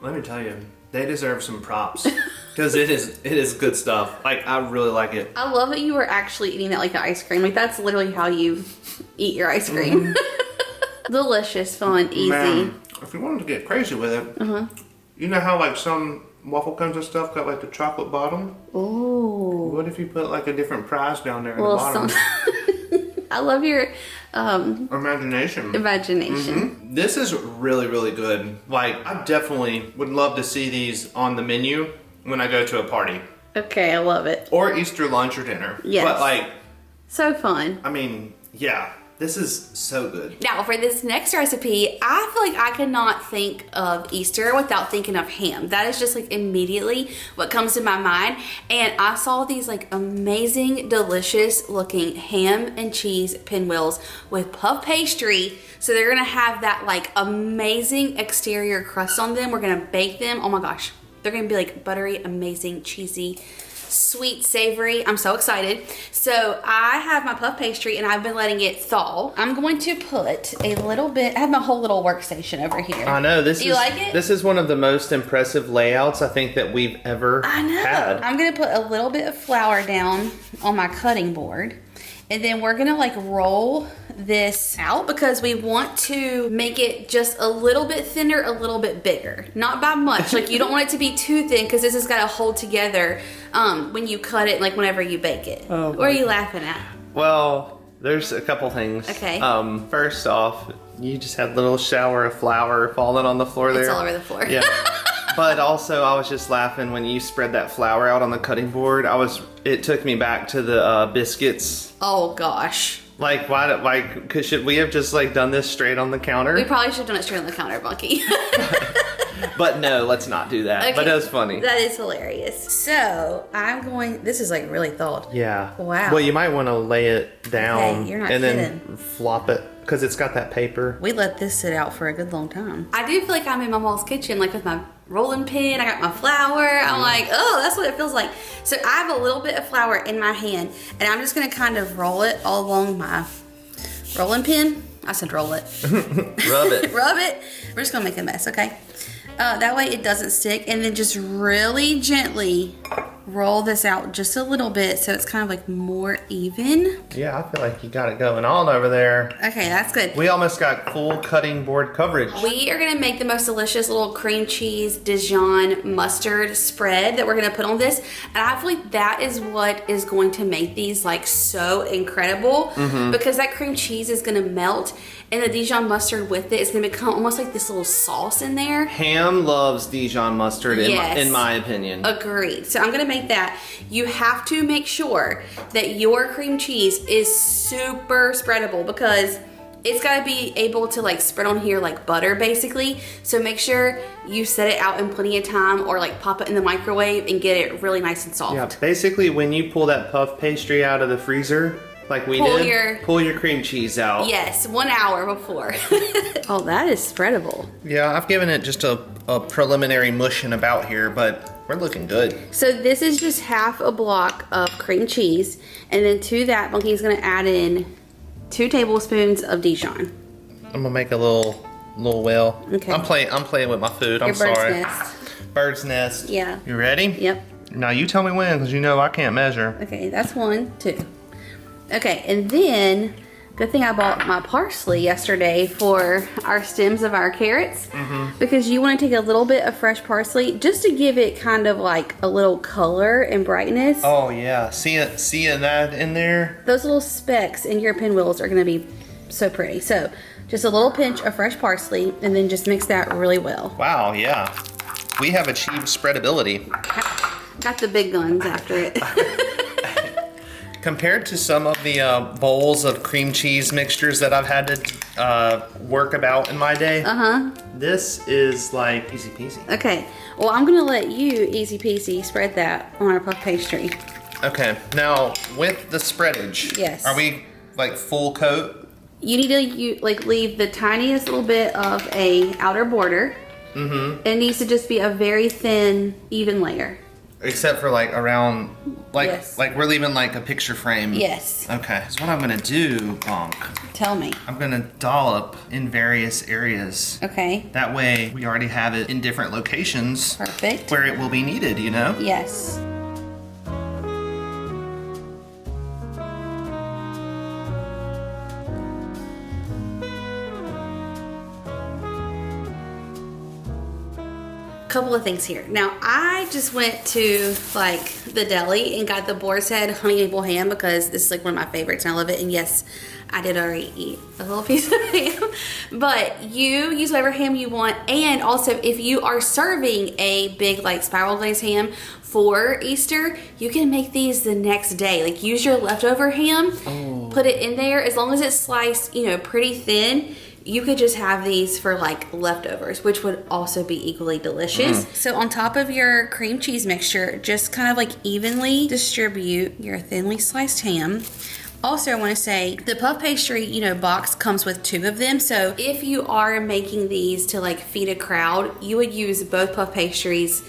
Let me tell you, they deserve some props because it is good stuff. Like, I really like it. I love that you were actually eating that like an ice cream. Like, that's literally how you eat your ice cream. Delicious, fun, easy. Man, if you wanted to get crazy with it, you know how like some waffle cones and stuff got like the chocolate bottom? Ooh. What if you put like a different prize down there at the bottom? I love your Imagination. imagination. This is really, really good. Like, I definitely would love to see these on the menu when I go to a party. Okay, I love it. Or Easter lunch or dinner. Yes. But like, So fun. I mean, yeah, this is so good. Now, for this next recipe, I feel like I cannot think of Easter without thinking of ham. That is just like immediately what comes to my mind. And I saw these like amazing, delicious looking ham and cheese pinwheels with puff pastry. So they're gonna have that like amazing exterior crust on them. We're gonna bake them. Oh my gosh. They're gonna be like buttery, amazing, cheesy, sweet, savory. I'm so excited. So I have my puff pastry and I've been letting it thaw. I'm going to put a little bit, I have my whole little workstation over here. I know, You like it? This is one of the most impressive layouts I think that we've ever had. I'm gonna put a little bit of flour down on my cutting board. And then we're gonna like roll this out because we want to make it just a little bit thinner, a little bit bigger. Not by much. Like, you don't want it to be too thin because this has got to hold together when you cut it, like whenever you bake it. Oh, What are you laughing at? Well, there's a couple things. Okay. First off, you just had a little shower of flour falling on the floor there. It's all over the floor. Yeah. But also, I was just laughing when you spread that flour out on the cutting board. It took me back to the biscuits. Oh gosh. Like, should we have just like done this straight on the counter? We probably should have done it straight on the counter, Bunky. But no, let's not do that. Okay. But it was funny. That is hilarious. So this is like really thawed. Yeah. Wow. Well, you might want to lay it down Okay, you're not and kidding. then flop it because it's got that paper. We let this sit out for a good long time. I do feel like I'm in my mom's kitchen, like with my rolling pin. I got my flour. I'm like, oh, that's what it feels like. So I have a little bit of flour in my hand, and I'm just gonna kind of roll it all along my rolling pin. I said roll it. Rub it. Rub it. We're just gonna make a mess, okay? That way it doesn't stick, and then just really gently roll this out just a little bit so it's kind of like more even. Yeah, I feel like you got it going on over there. Okay, that's good. We almost got full cutting board coverage. We are gonna make the most delicious little cream cheese Dijon mustard spread that we're gonna put on this. And I feel like that is what is going to make these like so incredible, because that cream cheese is gonna melt and the Dijon mustard with it is gonna become almost like this little sauce in there. Ham loves Dijon mustard in my opinion. Agreed. So I'm gonna make that. You have to make sure that your cream cheese is super spreadable, because it's gotta be able to like spread on here like butter basically. So make sure you set it out in plenty of time, or like pop it in the microwave and get it really nice and soft. Yeah, basically when you pull that puff pastry out of the freezer, like we pull your cream cheese out. Yes, 1 hour before. Oh, that is spreadable. Yeah, I've given it just a preliminary mushing about here, but we're looking good. So this is just half a block of cream cheese, and then to that, Bunky's gonna add in 2 tablespoons of Dijon. I'm gonna make a little well. Okay. I'm playing with my food. I'm Your sorry. bird's nest. Bird's nest. Yeah. You ready? Yep. Now you tell me when, because you know I can't measure. Okay, that's 1, 2. Okay, and then, good thing I bought my parsley yesterday for our stems of our carrots, because you want to take a little bit of fresh parsley just to give it kind of like a little color and brightness. Oh yeah, seeing that in there. Those little specks in your pinwheels are going to be so pretty. So just a little pinch of fresh parsley, and then just mix that really well. Wow, yeah. We have achieved spreadability. Got the big guns after it. Compared to some of the bowls of cream cheese mixtures that I've had to work about in my day, this is like easy peasy. Okay, well I'm gonna let you easy peasy spread that on our puff pastry. Okay, now with the spreadage, Yes. are we like full coat? You need to leave the tiniest little bit of a outer border. It needs to just be a very thin, even layer. Except for like around, like Yes. like we're leaving like a picture frame. Yes. Okay, so what I'm gonna do, Bonk, Tell me. I'm gonna dollop in various areas. Okay. That way we already have it in different locations Perfect. where it will be needed, you know? Yes. Couple of things here. Now I just went to like the deli and got the boar's head honey maple ham, because this is like one of my favorites and I love it. And yes, I did already eat a little piece of ham, but you use whatever ham you want. And also if you are serving a big like spiral glazed ham for Easter, you can make these the next day. Like use your leftover ham, put it in there. As long as it's sliced, you know, pretty thin, you could just have these for like leftovers, which would also be equally delicious. So on top of your cream cheese mixture, just kind of like evenly distribute your thinly sliced ham. Also, I want to say the puff pastry, you know, box comes with 2 of them. So if you are making these to like feed a crowd, you would use both puff pastries,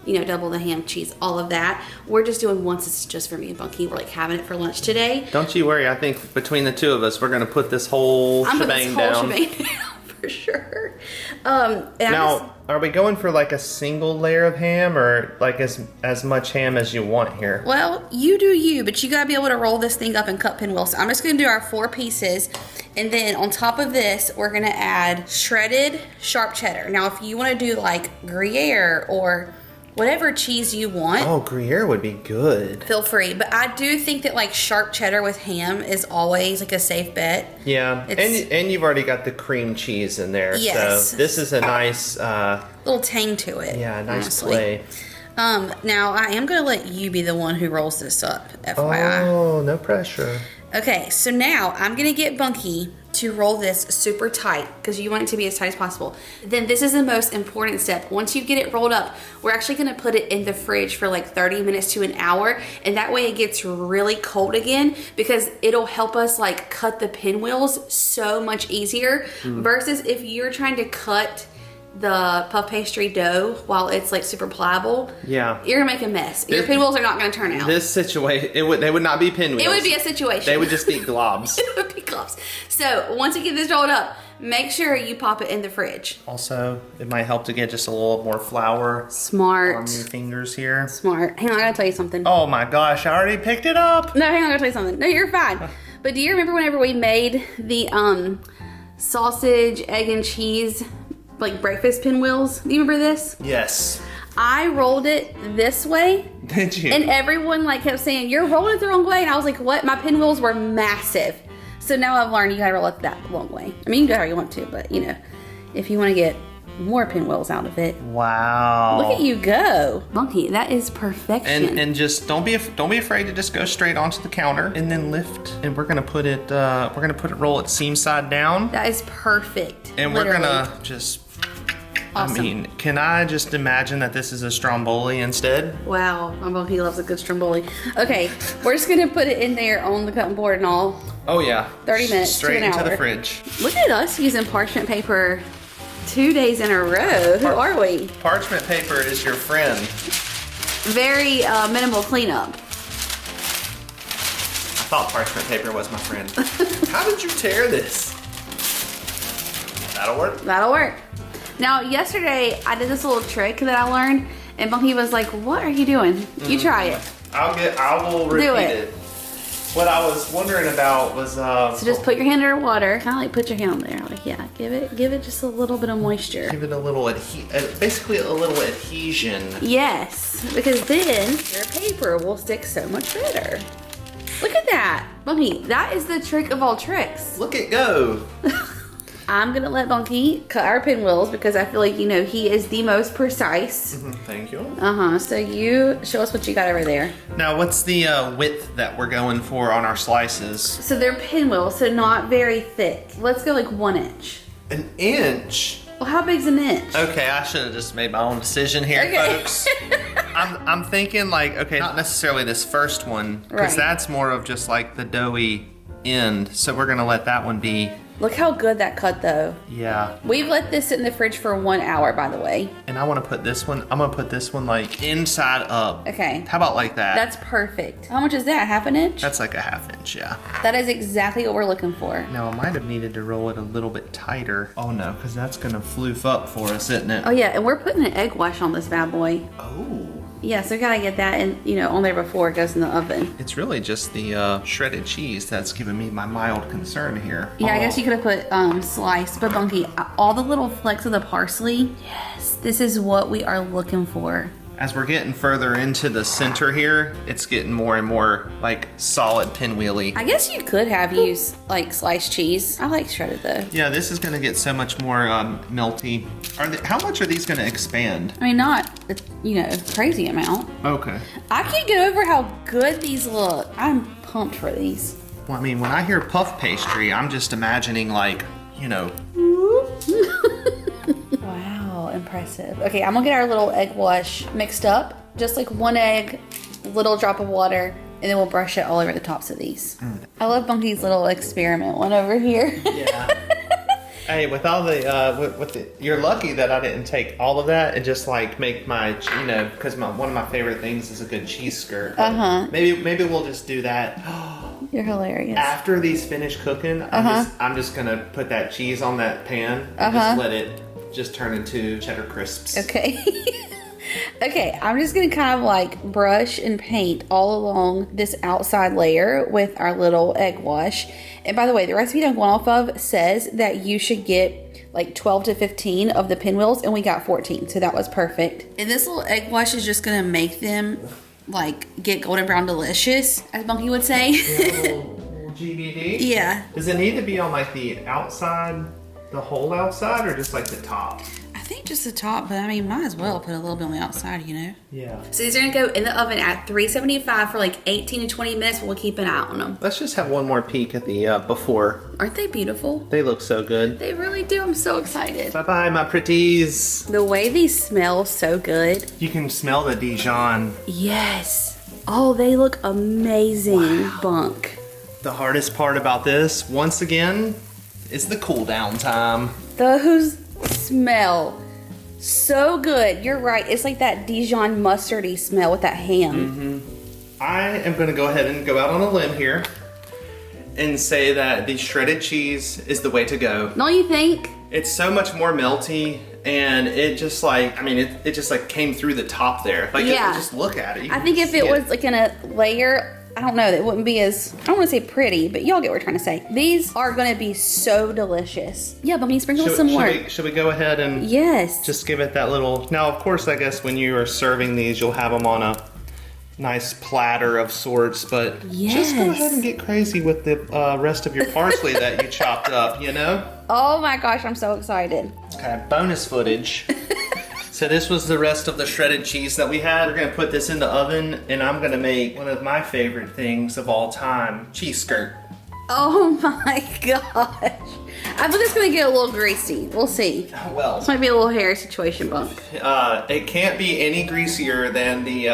you know, double the ham, cheese, all of that. We're just doing once. It's just for me and Bunky. We're like having it for lunch today. Don't you worry. I think between the 2 of us, we're gonna put this whole shebang down. For sure. Now, are we going for like a single layer of ham, or like as much ham as you want here? Well, you do you, but you gotta be able to roll this thing up and cut pinwheels. So I'm just gonna do our 4 pieces, and then on top of this, we're gonna add shredded sharp cheddar. Now, if you wanna do like Gruyere or whatever cheese you want, Oh, Gruyere would be good. feel free. But I do think that like sharp cheddar with ham is always like a safe bet. Yeah, and you've already got the cream cheese in there. Yes. So this is a nice, Little tang to it. yeah, nice honestly. play. Now I am gonna let you be the one who rolls this up, FYI. Oh, no pressure. Okay, so now I'm gonna get Bunky to roll this super tight, because you want it to be as tight as possible. Then this is the most important step. Once you get it rolled up, we're actually gonna put it in the fridge for like 30 minutes to an hour, and that way it gets really cold again, because it'll help us like cut the pinwheels so much easier, versus if you're trying to cut the puff pastry dough while it's like super pliable, Yeah. you're gonna make a mess. Your pinwheels are not gonna turn out. This situation, they would not be pinwheels. It would be a situation. They would just be globs. It would be globs. So once you get this rolled up, Make sure you pop it in the fridge. Also, it might help to get just a little more flour Smart. on your fingers here. Smart. Hang on, I gotta tell you something. Oh my gosh, I already picked it up. No, hang on, I gotta tell you something. No, you're fine. But do you remember whenever we made the sausage, egg, and cheese, like breakfast pinwheels? Do you remember this? Yes. I rolled it this way. Did you? And everyone like kept saying, you're rolling it the wrong way. And I was like, what? My pinwheels were massive. So now I've learned you gotta roll it that long way. I mean, you can do it how you want to, but you know, if you want to get more pinwheels out of it. Wow. Look at you go. Monkey, that is perfection. And just don't be afraid to just go straight onto the counter and then lift. And we're gonna put it roll it seam side down. That is perfect. And literally. we're gonna just Awesome. I mean, can I just imagine that this is a stromboli instead? Wow, my monkey loves a good stromboli. Okay, we're just gonna put it in there on the cutting board and all. Oh yeah. 30 minutes Straight to an into hour. the fridge. Look at us using parchment paper 2 days in a row. Who are we? Parchment paper is your friend. Very minimal cleanup. I thought parchment paper was my friend. How did you tear this? That'll work. That'll work. Now, yesterday I did this little trick that I learned, and Monkey was like, "What are you doing? You try it." I will repeat it. What I was wondering about was So just put your hand under water, kind of like put your hand there, like yeah, give it just a little bit of moisture. give it a little basically a little adhesion. Yes, because then your paper will stick so much better. Look at that, Monkey. That is the trick of all tricks. Look it go. I'm gonna let Monkey cut our pinwheels because I feel like, you know, he is the most precise. Thank you. So you show us what you got over there. Now, what's the width that we're going for on our slices? So they're pinwheels, so not very thick. Let's go like 1 inch. An inch? Well, how big's an inch? Okay, I should have just made my own decision here, Okay. folks. I'm thinking like, okay, not necessarily this first one, because Right. that's more of just like the doughy end. So we're gonna let that one be, Look how good that cut though. yeah. We've let this sit in the fridge for 1 hour, by the way. And I want to put this one, I'm gonna put this one like inside up. Okay. How about like that? That's perfect. How much is that? 1/2 inch? That's like a 1/2 inch, yeah. That is exactly what we're looking for. Now I might have needed to roll it a little bit tighter. Oh no, because that's gonna floof up for us, isn't it? Oh yeah, and we're putting an egg wash on this bad boy. Oh. Yeah, so we gotta get that in, you know, on there before it goes in the oven. It's really just the shredded cheese that's giving me my mild concern here. Yeah, I guess Oh. you could have put sliced, but Bunky, all the little flecks of the parsley, yes, this is what we are looking for. As we're getting further into the center here, it's getting more and more like solid pinwheely. I guess you could have used like sliced cheese. I like shredded though. Yeah, this is gonna get so much more melty. How much are these gonna expand? I mean, not, you know, crazy amount. Okay. I can't get over how good these look. I'm pumped for these. Well, I mean, when I hear puff pastry, I'm just imagining like, you know, Wow, impressive. Okay, I'm gonna get our little egg wash mixed up. Just like 1 egg, little drop of water, and then we'll brush it all over the tops of these. I love Bunky's little experiment one over here. yeah. Hey, with all the, you're lucky that I didn't take all of that and just like make my, you know, because one of my favorite things is a good cheese skirt. Maybe we'll just do that. You're hilarious. After these finish cooking, I'm just gonna put that cheese on that pan and just let it just turn into cheddar crisps. Okay. Okay, I'm just gonna kind of like brush and paint all along this outside layer with our little egg wash. And by the way, the recipe I'm going off of says that you should get like 12 to 15 of the pinwheels, and we got 14, so that was perfect. And this little egg wash is just gonna make them like get golden brown delicious, as Bunky would say. Little GBD? Yeah. Does it need to be on like the outside, the whole outside, or just like the top? I think just the top, but I mean, might as well put a little bit on the outside, you know? Yeah. So these are gonna go in the oven at 375 for like 18 to 20 minutes. We'll keep an eye on them. Let's just have one more peek at the before. Aren't they beautiful? They look so good. They really do. I'm so excited. Bye-bye, my pretties. The way these smell so good. You can smell the Dijon. Yes. Oh, they look amazing, Bunk. The hardest part about this, once again, is the cool down time. Those smell so good. You're right. It's like that Dijon mustardy smell with that ham. I am going to go ahead and go out on a limb here and say that the shredded cheese is the way to go. Don't you think? It's so much more melty, and it just like, I mean, it just like came through the top there. Like, just look at it. I think if it was like in a layer, I don't know, that wouldn't be as, I don't want to say pretty, but y'all get what we're trying to say. These are going to be so delicious. Yeah, but we sprinkle some more. Should we go ahead and just give it that little, now of course I guess when you are serving these, you'll have them on a nice platter of sorts, but just go ahead and get crazy with the rest of your parsley that you chopped up, you know? Oh my gosh, I'm so excited. Okay, bonus footage. So this was the rest of the shredded cheese that we had. We're gonna put this in the oven, and I'm gonna make one of my favorite things of all time, cheese skirt. Oh my gosh. I think it's gonna get a little greasy. We'll see. Well, this might be a little hairy situation, Bunk. It can't be any greasier than the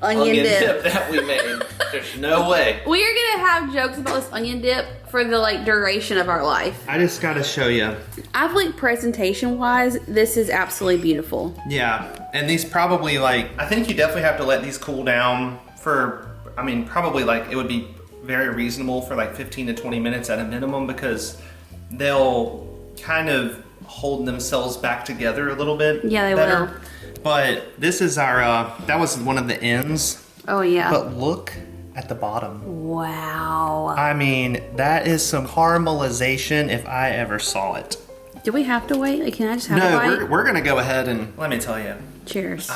onion dip that we made. There's no way. We are gonna have jokes about this onion dip for the like duration of our life. I just gotta show you. I feel like presentation wise, this is absolutely beautiful. Yeah, and these probably like, I think you definitely have to let these cool down for, I mean, probably like, it would be very reasonable for like 15 to 20 minutes at a minimum, because they'll kind of hold themselves back together a little bit. Yeah, they will. But this is our, that was one of the ends. Oh yeah. But look at the bottom. Wow. I mean, that is some caramelization if I ever saw it. Do we have to wait? Like, can I just have a bite? No, we're gonna go ahead and, let me tell you. Cheers.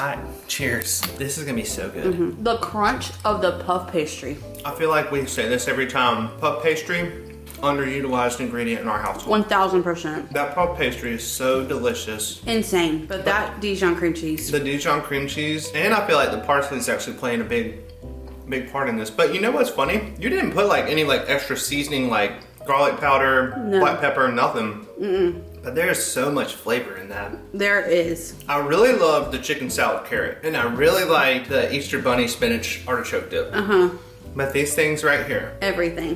Cheers. This is gonna be so good. The crunch of the puff pastry. I feel like we say this every time. Puff pastry, underutilized ingredient in our household. 1000%. That puff pastry is so delicious. Insane. But that Dijon cream cheese. The Dijon cream cheese, and I feel like the parsley is actually playing a big part in this. But you know what's funny? You didn't put like any like extra seasoning, like garlic powder, black pepper, nothing. But there's so much flavor in that. There is. I really love the chicken salad carrot, and I really like the Easter bunny spinach artichoke dip. But these things right here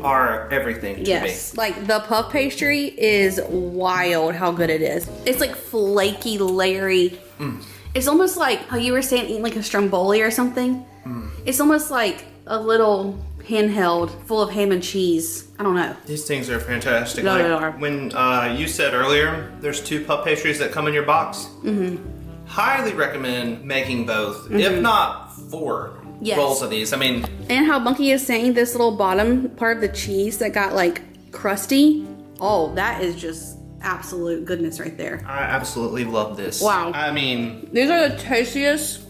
are everything to me. Like the puff pastry is wild how good it is. It's like flaky, layery. It's almost like how you were saying eating like a stromboli or something. It's almost like a little handheld full of ham and cheese. I don't know. These things are fantastic. No, like, they are. When you said earlier, there's 2 puff pastries that come in your box. Highly recommend making both, if not 4 rolls of these. I mean, and how Bunky is saying this little bottom part of the cheese that got like crusty. Oh, that is just absolute goodness right there. I absolutely love this. Wow. I mean, these are the tastiest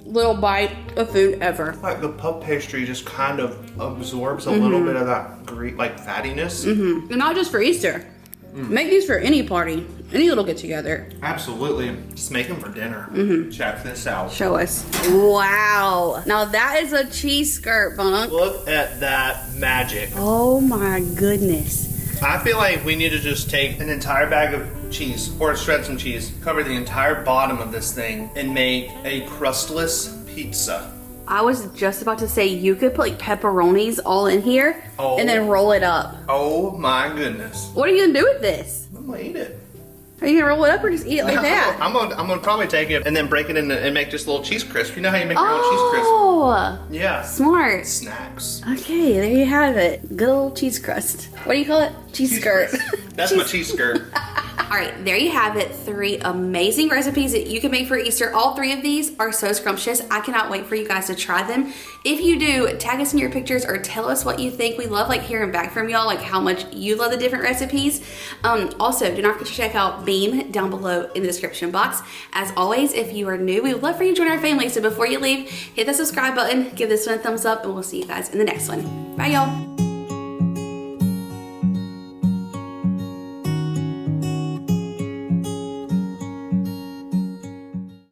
little bite of food ever. Like the puff pastry just kind of absorbs a little bit of that like fattiness. And not just for Easter. Make these for any party, any little get together. Absolutely. Just make them for dinner. Check this out. Show us. Wow. Now that is a cheese skirt, Bunk. Look at that magic. Oh my goodness. I feel like we need to just take an entire bag of cheese, or shred some cheese, cover the entire bottom of this thing, and make a crustless pizza. I was just about to say you could put like pepperonis all in here and then roll it up. Oh my goodness. What are you gonna do with this? I'm gonna eat it. Are you gonna roll it up or just eat it like that? I'm gonna probably take it and then break it in and make just little cheese crisp. You know how you make your own cheese crisp? Oh, yeah. Smart. Snacks. Okay, there you have it. Good old cheese crust. What do you call it? Cheese skirt. That's my cheese skirt. All right, there you have it. 3 amazing recipes that you can make for Easter. All 3 of these are so scrumptious. I cannot wait for you guys to try them. If you do, tag us in your pictures or tell us what you think. We love like hearing back from y'all, like how much you love the different recipes. Also, do not forget to check out Beam down below in the description box. As always, if you are new, we would love for you to join our family. So before you leave, hit the subscribe button, give this one a thumbs up, and we'll see you guys in the next one. Bye, y'all.